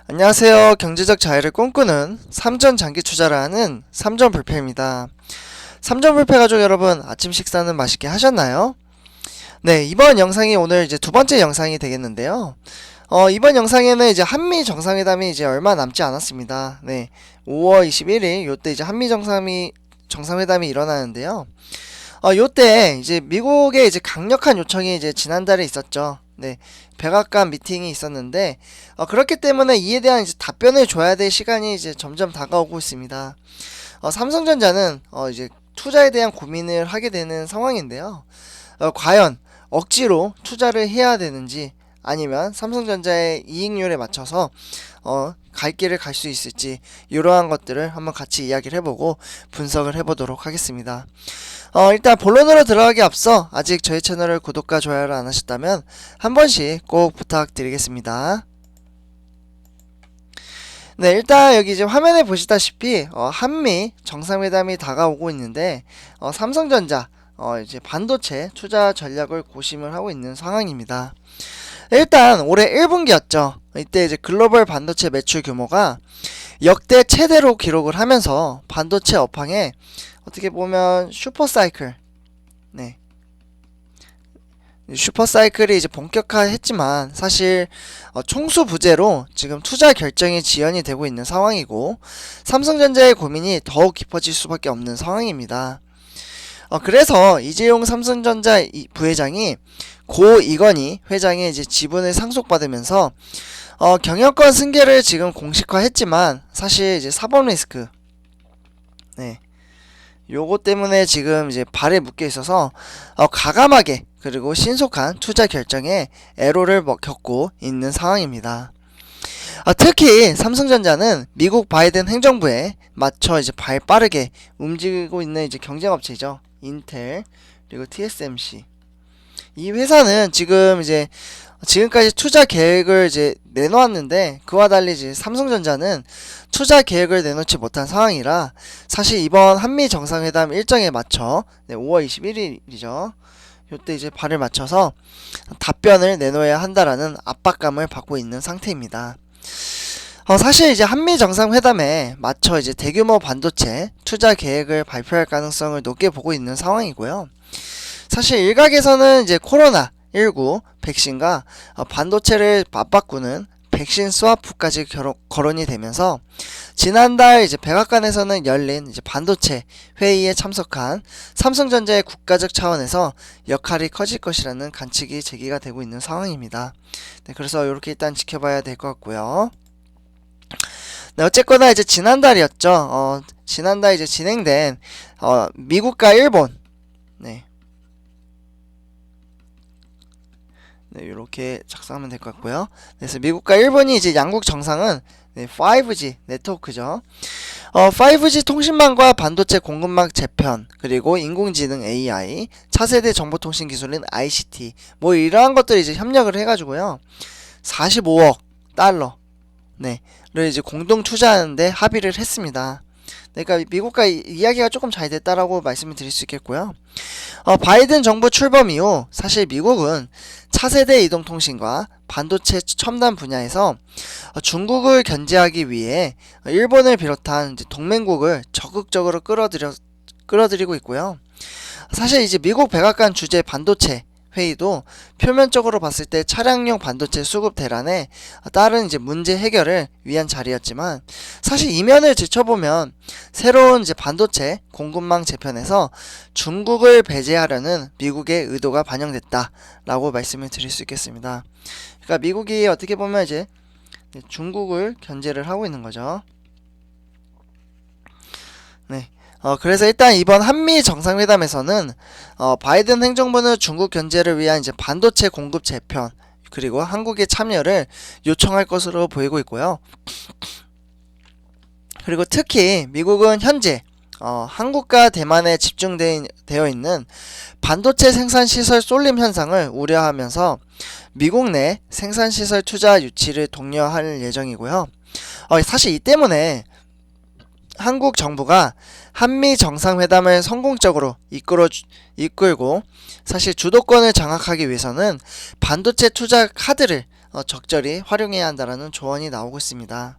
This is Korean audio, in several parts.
안녕하세요. 경제적 자유를 꿈꾸는 삼전 장기 투자를 하는 삼전불패입니다. 삼전불패 가족 여러분, 아침 식사는 맛있게 하셨나요? 네, 이번 영상이 오늘 이제 두 번째 영상이 되겠는데요. 이번 영상에는 이제 한미 정상회담이 이제 얼마 남지 않았습니다. 네, 5월 21일 요때 이제 한미 정상회담이 일어나는데요. 요때 이제 미국의 이제 강력한 요청이 이제 지난달에 있었죠. 네, 백악관 미팅이 있었는데 그렇기 때문에 이에 대한 이제 답변을 줘야 될 시간이 이제 점점 다가오고 있습니다. 삼성전자는 이제 투자에 대한 고민을 하게 되는 상황인데요. 과연 억지로 투자를 해야 되는지 아니면 삼성전자의 이익률에 맞춰서 갈 길을 갈 수 있을지 이러한 것들을 한번 같이 이야기를 해보고 분석을 해보도록 하겠습니다. 일단 본론으로 들어가기 앞서 아직 저희 채널을 구독과 좋아요를 안 하셨다면 한 번씩 꼭 부탁드리겠습니다. 네, 일단 여기 이제 화면에 보시다시피 한미 정상회담이 다가오고 있는데 삼성전자 이제 반도체 투자 전략을 고심을 하고 있는 상황입니다. 일단 올해 1분기였죠. 이때 이제 글로벌 반도체 매출 규모가 역대 최대로 기록을 하면서 반도체 업황에 어떻게 보면 슈퍼사이클이 이제 본격화했지만 사실 총수 부재로 지금 투자 결정이 지연이 되고 있는 상황이고 삼성전자의 고민이 더욱 깊어질 수밖에 없는 상황입니다. 그래서 이재용 삼성전자 부회장이 고 이건희 회장의 이제 지분을 상속받으면서 경영권 승계를 지금 공식화했지만 사실 이제 사법 리스크 요거 때문에 지금 이제 발에 묶여 있어서 가감하게 그리고 신속한 투자 결정에 애로를 겪고 있는 상황입니다. 특히 삼성전자는 미국 바이든 행정부에 맞춰 이제 발 빠르게 움직이고 있는 이제 경쟁업체죠. 인텔 그리고 TSMC. 이 회사는 지금 이제 지금까지 투자 계획을 이제 내놓았는데 그와 달리 이제 삼성전자는 투자 계획을 내놓지 못한 상황이라 사실 이번 한미 정상회담 일정에 맞춰 5월 21일이죠. 요때 이제 발을 맞춰서 답변을 내놓아야 한다라는 압박감을 받고 있는 상태입니다. 사실 이제 한미 정상회담에 맞춰 이제 대규모 반도체 투자 계획을 발표할 가능성을 높게 보고 있는 상황이고요. 사실 일각에서는 이제 코로나19 백신과 반도체를 맞바꾸는 백신 스와프까지 거론이 되면서 지난달 이제 백악관에서는 열린 이제 반도체 회의에 참석한 삼성전자의 국가적 차원에서 역할이 커질 것이라는 관측이 제기가 되고 있는 상황입니다. 네, 그래서 이렇게 일단 지켜봐야 될 것 같고요. 네, 어쨌거나 이제 지난달이었죠. 지난달 이제 진행된 미국과 일본 이렇게 작성하면 될 것 같고요. 그래서 미국과 일본이 이제 양국 정상은 5G 네트워크죠. 5G 통신망과 반도체 공급망 재편, 그리고 인공지능 AI, 차세대 정보통신 기술인 ICT, 뭐 이러한 것들이 이제 협력을 해가지고요. 45억 달러, 를 이제 공동 투자하는데 합의를 했습니다. 그러니까 미국과 이야기가 조금 잘 됐다라고 말씀을 드릴 수 있겠고요. 바이든 정부 출범 이후 사실 미국은 차세대 이동통신과 반도체 첨단 분야에서 중국을 견제하기 위해 일본을 비롯한 이제 동맹국을 적극적으로 끌어들이고 있고요. 사실 이제 미국 백악관 주재 반도체 회의도 표면적으로 봤을 때 차량용 반도체 수급 대란에 따른 이제 문제 해결을 위한 자리였지만 사실 이면을 지켜보면 새로운 이제 반도체 공급망 재편에서 중국을 배제하려는 미국의 의도가 반영됐다라고 말씀을 드릴 수 있겠습니다. 그러니까 미국이 어떻게 보면 이제 중국을 견제를 하고 있는 거죠. 그래서 일단 이번 한미 정상회담에서는 바이든 행정부는 중국 견제를 위한 이제 반도체 공급 재편 그리고 한국의 참여를 요청할 것으로 보이고 있고요. 그리고 특히 미국은 현재 한국과 대만에 집중되어 있는 반도체 생산시설 쏠림 현상을 우려하면서 미국 내 생산시설 투자 유치를 독려할 예정이고요. 사실 이 때문에 한국 정부가 한미 정상회담을 성공적으로 이끌고 사실 주도권을 장악하기 위해서는 반도체 투자 카드를 적절히 활용해야 한다라는 조언이 나오고 있습니다.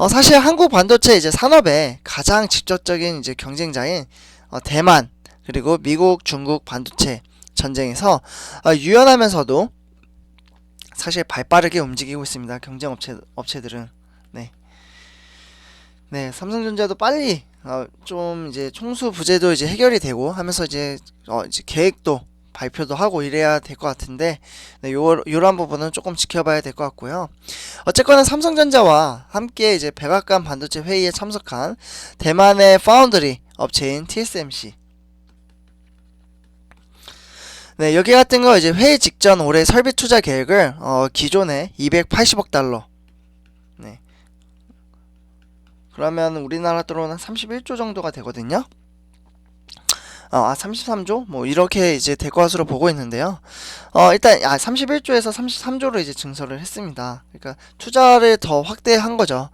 사실 한국 반도체 이제 산업의 가장 직접적인 이제 경쟁자인 대만 그리고 미국, 중국 반도체 전쟁에서 유연하면서도 사실 발빠르게 움직이고 있습니다. 경쟁 업체들은. 네. 네, 삼성전자도 빨리 좀 이제 총수 부재도 이제 해결이 되고 하면서 이제 계획도 발표도 하고 이래야 될 것 같은데, 네, 요런 부분은 조금 지켜봐야 될 것 같고요. 어쨌거나 삼성전자와 함께 이제 백악관 반도체 회의에 참석한 대만의 파운드리 업체인 TSMC. 네, 여기 같은 거 이제 회의 직전 올해 설비 투자 계획을 기존에 280억 달러. 네. 그러면 우리나라 돈으로는 31조 정도가 되거든요. 33조? 뭐, 이렇게 이제 될 것으로 보고 있는데요. 일단, 31조에서 33조로 이제 증설을 했습니다. 그러니까, 투자를 더 확대한 거죠.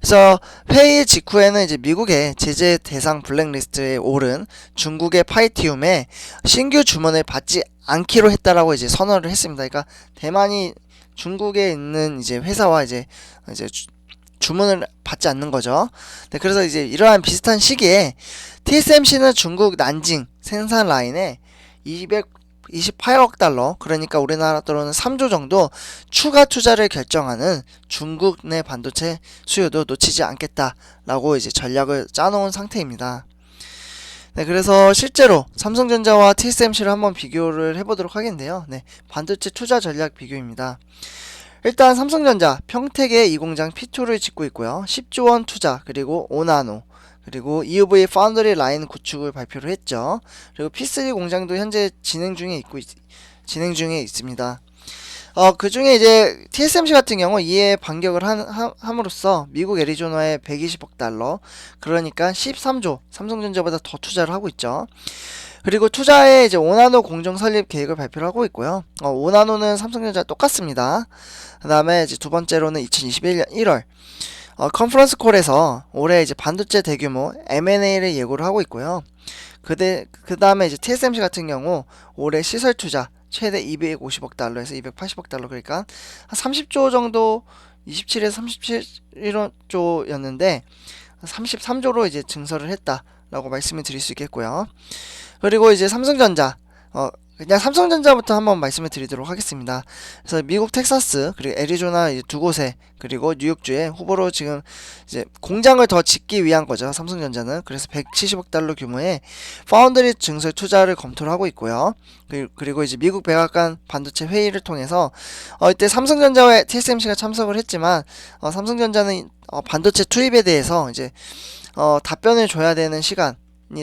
그래서, 회의 직후에는 이제 미국의 제재 대상 블랙리스트에 오른 중국의 파이티움에 신규 주문을 받지 않기로 했다라고 이제 선언을 했습니다. 그러니까, 대만이 중국에 있는 이제 회사와 이제 주문을 받지 않는 거죠. 네, 그래서 이제 이러한 비슷한 시기에 TSMC는 중국 난징 생산 라인에 228억 달러, 그러니까 우리나라 돈으로는 3조 정도 추가 투자를 결정하는 중국 내 반도체 수요도 놓치지 않겠다라고 이제 전략을 짜놓은 상태입니다. 네, 그래서 실제로 삼성전자와 TSMC를 한번 비교를 해보도록 하겠는데요. 네, 반도체 투자 전략 비교입니다. 일단 삼성전자 평택에 이 공장 P2를 짓고 있고요. 10조 원 투자, 그리고 5나노, 그리고 EUV 파운드리 라인 구축을 발표를 했죠. 그리고 P3 공장도 현재 진행 중에 있습니다. 그 중에 이제 TSMC 같은 경우 이에 반격을 함으로써 미국 애리조나에 120억 달러, 그러니까 13조, 삼성전자보다 더 투자를 하고 있죠. 그리고 투자에 이제 5나노 공정 설립 계획을 발표를 하고 있고요. 5나노는 삼성전자 똑같습니다. 그 다음에 이제 두 번째로는 2021년 1월 컨퍼런스 콜에서 올해 이제 반도체 대규모 M&A를 예고를 하고 있고요. 그 다음에 이제 TSMC 같은 경우 올해 시설 투자 최대 250억 달러에서 280억 달러, 그러니까 한 30조 정도, 27에서 37조였는데 33조로 이제 증설을 했다라고 말씀을 드릴 수 있겠고요. 그리고 이제 삼성전자, 그냥 삼성전자부터 한번 말씀을 드리도록 하겠습니다. 그래서 미국 텍사스, 그리고 애리조나 이제 두 곳에, 그리고 뉴욕주에 후보로 지금 이제 공장을 더 짓기 위한 거죠. 삼성전자는. 그래서 170억 달러 규모의 파운드리 증설 투자를 검토를 하고 있고요. 그리고 이제 미국 백악관 반도체 회의를 통해서 이때 삼성전자와 TSMC가 참석을 했지만 삼성전자는 반도체 투입에 대해서 이제 답변을 줘야 되는 시간이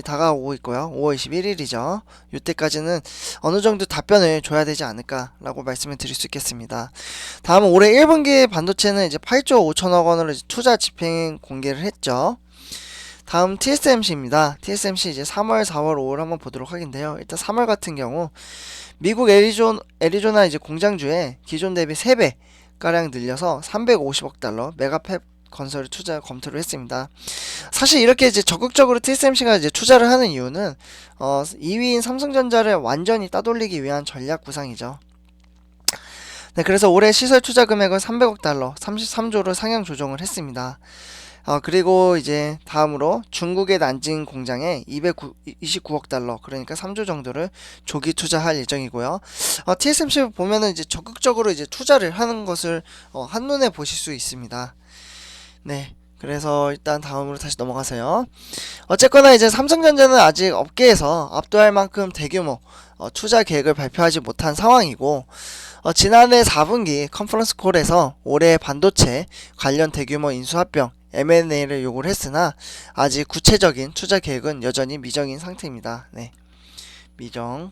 다가오고 있고요. 5월 21일이죠. 이때까지는 어느 정도 답변을 줘야 되지 않을까라고 말씀을 드릴 수 있겠습니다. 다음은 올해 1분기 반도체는 이제 8조 5천억 원으로 이제 투자 집행 공개를 했죠. 다음 TSMC입니다. TSMC 이제 3월, 4월, 5월 한번 보도록 하겠는데요. 일단 3월 같은 경우 미국 애리조나 이제 공장주에 기존 대비 3배 가량 늘려서 350억 달러 메가팹 건설을 투자 검토를 했습니다. 사실 이렇게 이제 적극적으로 TSMC가 이제 투자를 하는 이유는 2위인 삼성전자를 완전히 따돌리기 위한 전략 구상이죠. 네, 그래서 올해 시설 투자 금액을 300억 달러, 33조로 상향 조정을 했습니다. 그리고 이제 다음으로 중국의 난징 공장에 229억 달러, 그러니까 3조 정도를 조기 투자할 예정이고요. TSMC 보면은 이제 적극적으로 이제 투자를 하는 것을 한눈에 보실 수 있습니다. 네. 그래서 일단 다음으로 다시 넘어가세요. 어쨌거나 이제 삼성전자는 아직 업계에서 압도할 만큼 대규모 투자 계획을 발표하지 못한 상황이고, 지난해 4분기 컨퍼런스 콜에서 올해 반도체 관련 대규모 인수합병 M&A를 요구를 했으나 아직 구체적인 투자 계획은 여전히 미정인 상태입니다. 네. 미정.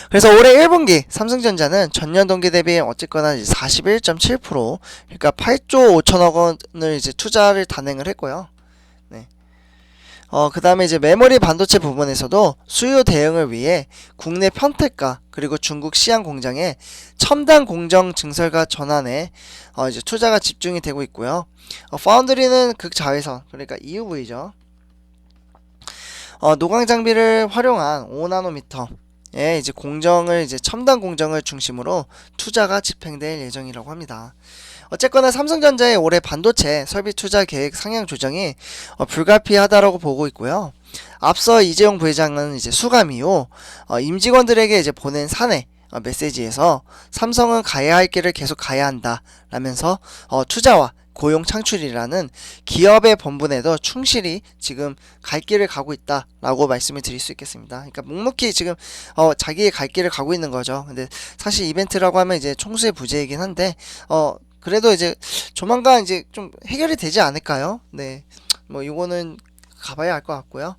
그래서 올해 1분기 삼성전자는 전년 동기 대비 어쨌거나 41.7%, 그러니까 8조 5천억 원을 이제 투자를 단행을 했고요. 네. 그 다음에 이제 메모리 반도체 부분에서도 수요 대응을 위해 국내 평택과 그리고 중국 시안 공장에 첨단 공정 증설과 전환에 이제 투자가 집중이 되고 있고요. 파운드리는 극자외선, 그러니까 EUV죠. 노광 장비를 활용한 5나노미터 이제 공정을 이제 첨단 공정을 중심으로 투자가 집행될 예정이라고 합니다. 어쨌거나 삼성전자의 올해 반도체 설비 투자 계획 상향 조정이 불가피하다라고 보고 있고요. 앞서 이재용 부회장은 이제 수감 이후 임직원들에게 이제 보낸 사내 메시지에서 삼성은 가야 할 길을 계속 가야 한다 라면서 투자와 고용 창출이라는 기업의 본분에도 충실히 지금 갈 길을 가고 있다라고 말씀을 드릴 수 있겠습니다. 그러니까 묵묵히 지금 자기의 갈 길을 가고 있는 거죠. 근데 사실 이벤트라고 하면 이제 총수의 부재이긴 한데 그래도 이제 조만간 이제 좀 해결이 되지 않을까요? 네, 뭐 이거는 가봐야 할 것 같고요.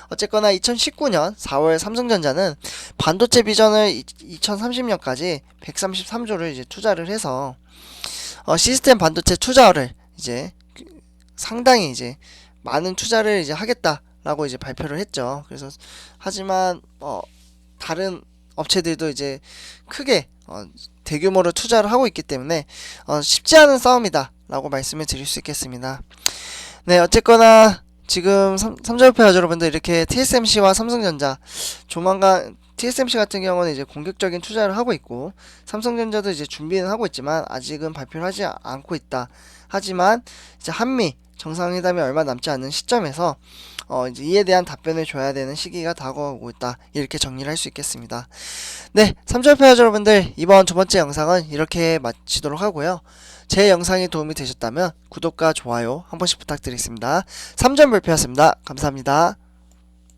어쨌거나 2019년 4월 삼성전자는 반도체 비전을 2030년까지 133조를 이제 투자를 해서 시스템 반도체 투자를 이제 상당히 이제 많은 투자를 이제 하겠다라고 이제 발표를 했죠. 그래서 하지만 다른 업체들도 이제 크게 대규모로 투자를 하고 있기 때문에 쉽지 않은 싸움이다라고 말씀을 드릴 수 있겠습니다. 네, 어쨌거나 지금 삼성협회 여러분들 이렇게 TSMC와 삼성전자 조만간 TSMC 같은 경우는 이제 공격적인 투자를 하고 있고 삼성전자도 이제 준비는 하고 있지만 아직은 발표를 하지 않고 있다. 하지만 이제 한미 정상회담이 얼마 남지 않은 시점에서 이제 이에 대한 답변을 줘야 되는 시기가 다가오고 있다. 이렇게 정리를 할 수 있겠습니다. 네, 삼성협회 여러분들 이번 두 번째 영상은 이렇게 마치도록 하고요. 제 영상이 도움이 되셨다면 구독과 좋아요 한 번씩 부탁드리겠습니다. 3점 발표였습니다. 감사합니다.